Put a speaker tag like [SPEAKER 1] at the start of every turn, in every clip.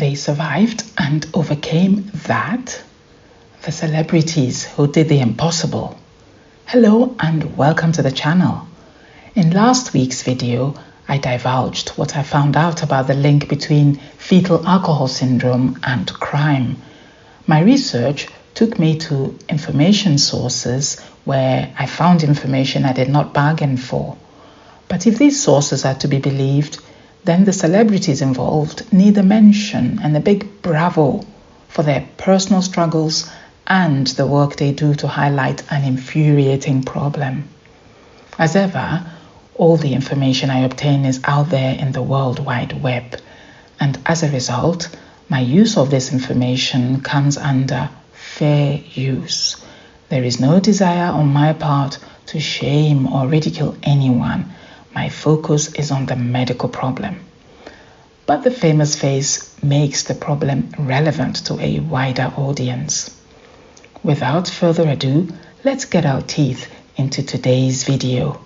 [SPEAKER 1] They survived and overcame that. The celebrities who did the impossible. Hello and welcome to the channel. In last week's video, I divulged what I found out about the link between fetal alcohol syndrome and crime. My research took me to information sources where I found information I did not bargain for. But if these sources are to be believed, then the celebrities involved need a mention and a big bravo for their personal struggles and the work they do to highlight an infuriating problem. As ever, all the information I obtain is out there in the World Wide Web, and as a result, my use of this information comes under fair use. There is no desire on my part to shame or ridicule anyone. My focus is on the medical problem. But the famous face makes the problem relevant to a wider audience. Without further ado, let's get our teeth into today's video.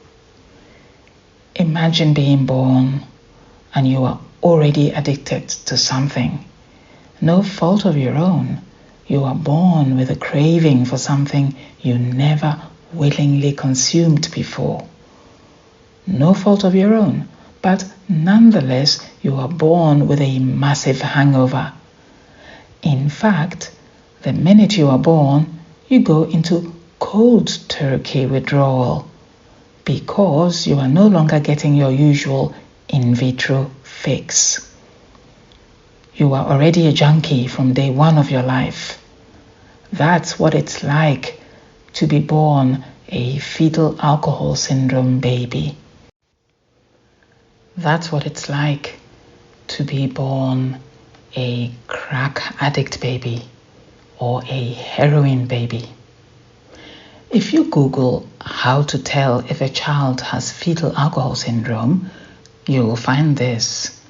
[SPEAKER 1] Imagine being born and you are already addicted to something. No fault of your own. You are born with a craving for something you never willingly consumed before. No fault of your own, but nonetheless you are born with a massive hangover. In fact, the minute you are born, you go into cold turkey withdrawal because you are no longer getting your usual in vitro fix. You are already a junkie from day one of your life. That's what it's like to be born a fetal alcohol syndrome baby. That's what it's like to be born a crack addict baby or a heroin baby. If you Google how to tell if a child has fetal alcohol syndrome, you will find this.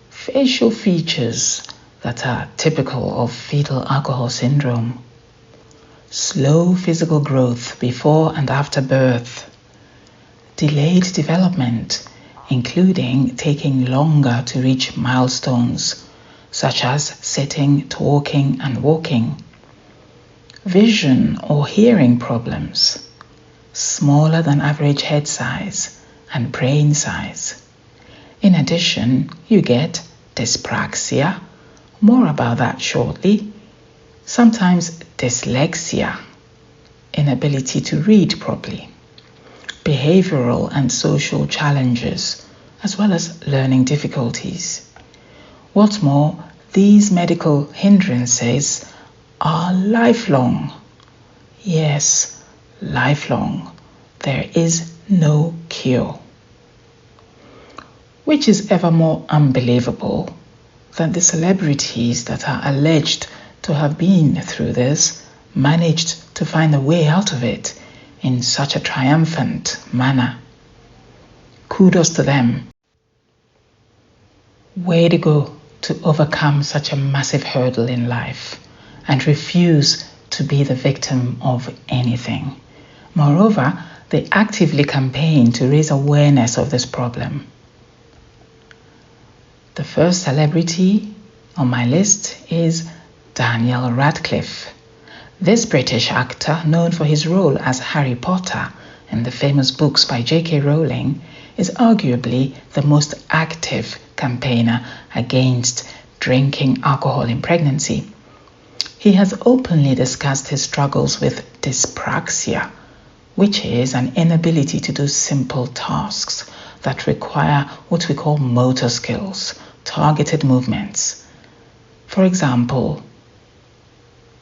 [SPEAKER 1] Facial features that are typical of fetal alcohol syndrome. Slow physical growth before and after birth. Delayed development, including taking longer to reach milestones, such as sitting, talking, and walking. Vision or hearing problems, smaller than average head size and brain size. In addition, you get dyspraxia, more about that shortly, sometimes dyslexia, inability to read properly, behavioral and social challenges, as well as learning difficulties. What's more, these medical hindrances are lifelong. Yes, lifelong. There is no cure. Which is ever more unbelievable that the celebrities that are alleged to have been through this managed to find a way out of it in such a triumphant manner. Kudos to them. Way to go to overcome such a massive hurdle in life and refuse to be the victim of anything. Moreover, they actively campaign to raise awareness of this problem. The first celebrity on my list is Daniel Radcliffe. This British actor, known for his role as Harry Potter in the famous books by J.K. Rowling, is arguably the most active campaigner against drinking alcohol in pregnancy. He has openly discussed his struggles with dyspraxia, which is an inability to do simple tasks that require what we call motor skills, targeted movements. For example,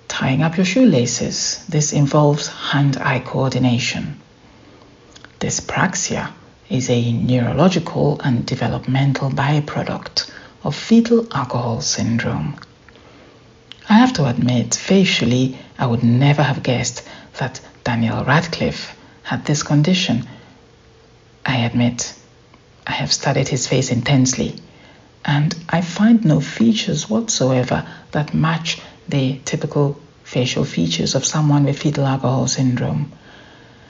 [SPEAKER 1] tying up your shoelaces. This involves hand-eye coordination. Dyspraxia is a neurological and developmental byproduct of fetal alcohol syndrome. I have to admit, facially, I would never have guessed that Daniel Radcliffe had this condition. I admit, I have studied his face intensely, and I find no features whatsoever that match the typical facial features of someone with fetal alcohol syndrome.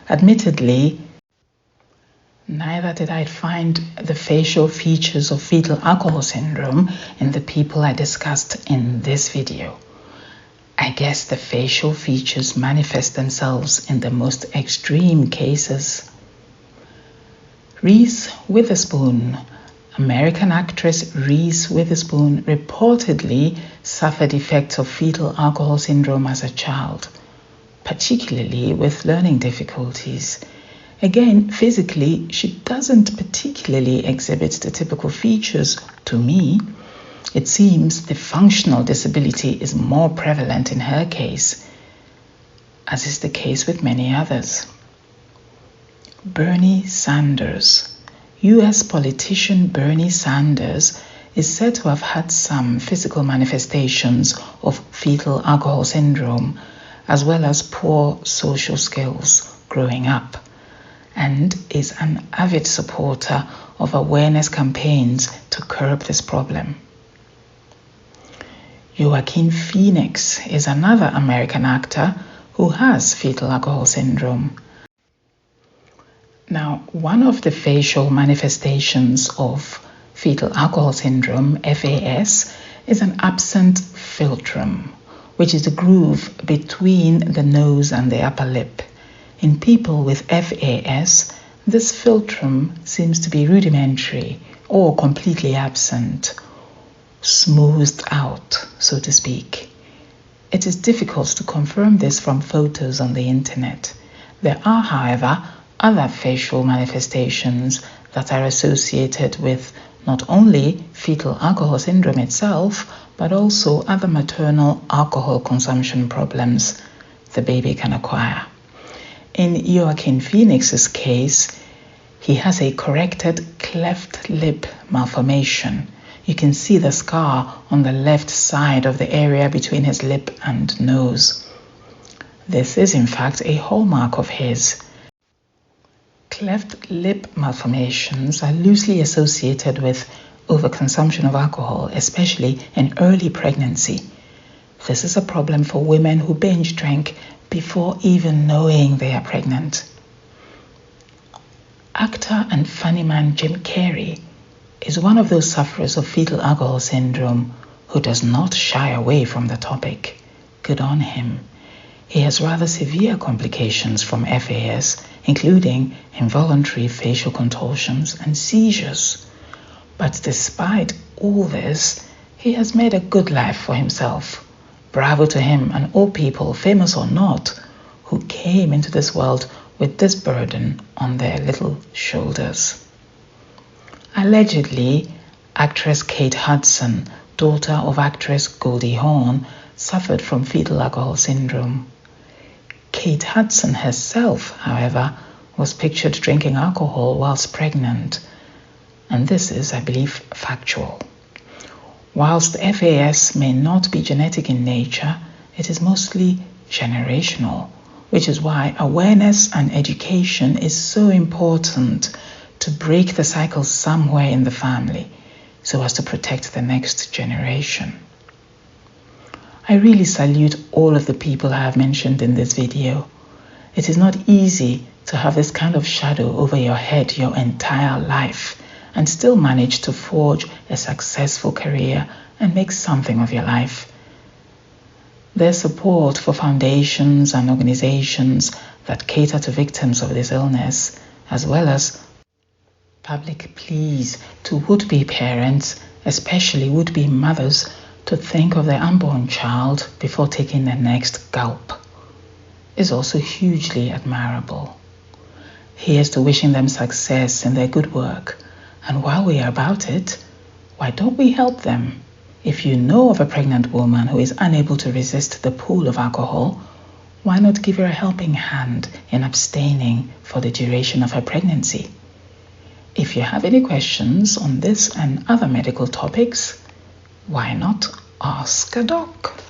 [SPEAKER 1] Admittedly, Neither did I find the facial features of fetal alcohol syndrome in the people I discussed in this video. I guess the facial features manifest themselves in the most extreme cases. Reese Witherspoon. American actress Reese Witherspoon reportedly suffered effects of fetal alcohol syndrome as a child, particularly with learning difficulties. Again, physically, she doesn't particularly exhibit the typical features to me. It seems the functional disability is more prevalent in her case, as is the case with many others. Bernie Sanders. US politician Bernie Sanders is said to have had some physical manifestations of fetal alcohol syndrome, as well as poor social skills growing up, and is an avid supporter of awareness campaigns to curb this problem. Joaquin Phoenix is another American actor who has fetal alcohol syndrome. Now, one of the facial manifestations of fetal alcohol syndrome, FAS, is an absent philtrum, which is the groove between the nose and the upper lip. In people with FAS, this philtrum seems to be rudimentary or completely absent, smoothed out, so to speak. It is difficult to confirm this from photos on the internet. There are, however, other facial manifestations that are associated with not only fetal alcohol syndrome itself, but also other maternal alcohol consumption problems the baby can acquire. In Joaquin Phoenix's case, he has a corrected cleft lip malformation. You can see the scar on the left side of the area between his lip and nose. This is in fact a hallmark of his. Cleft lip malformations are loosely associated with overconsumption of alcohol, especially in early pregnancy. This is a problem for women who binge drink before even knowing they are pregnant. Actor and funny man Jim Carrey is one of those sufferers of fetal alcohol syndrome who does not shy away from the topic. Good on him. He has rather severe complications from FAS, including involuntary facial contortions and seizures. But despite all this, he has made a good life for himself. Bravo to him and all people, famous or not, who came into this world with this burden on their little shoulders. Allegedly, actress Kate Hudson, daughter of actress Goldie Hawn, suffered from fetal alcohol syndrome. Kate Hudson herself, however, was pictured drinking alcohol whilst pregnant, and this is, I believe, factual. Whilst FAS may not be genetic in nature, it is mostly generational, which is why awareness and education is so important to break the cycle somewhere in the family so as to protect the next generation. I really salute all of the people I have mentioned in this video. It is not easy to have this kind of shadow over your head your entire life and still manage to forge a successful career and make something of your life. There's support for foundations and organizations that cater to victims of this illness, as well as public pleas to would-be parents, especially would-be mothers, to think of their unborn child before taking the next gulp, is also hugely admirable. Here's to wishing them success in their good work. And while we are about it, why don't we help them? If you know of a pregnant woman who is unable to resist the pull of alcohol, why not give her a helping hand in abstaining for the duration of her pregnancy? If you have any questions on this and other medical topics, why not ask a doc?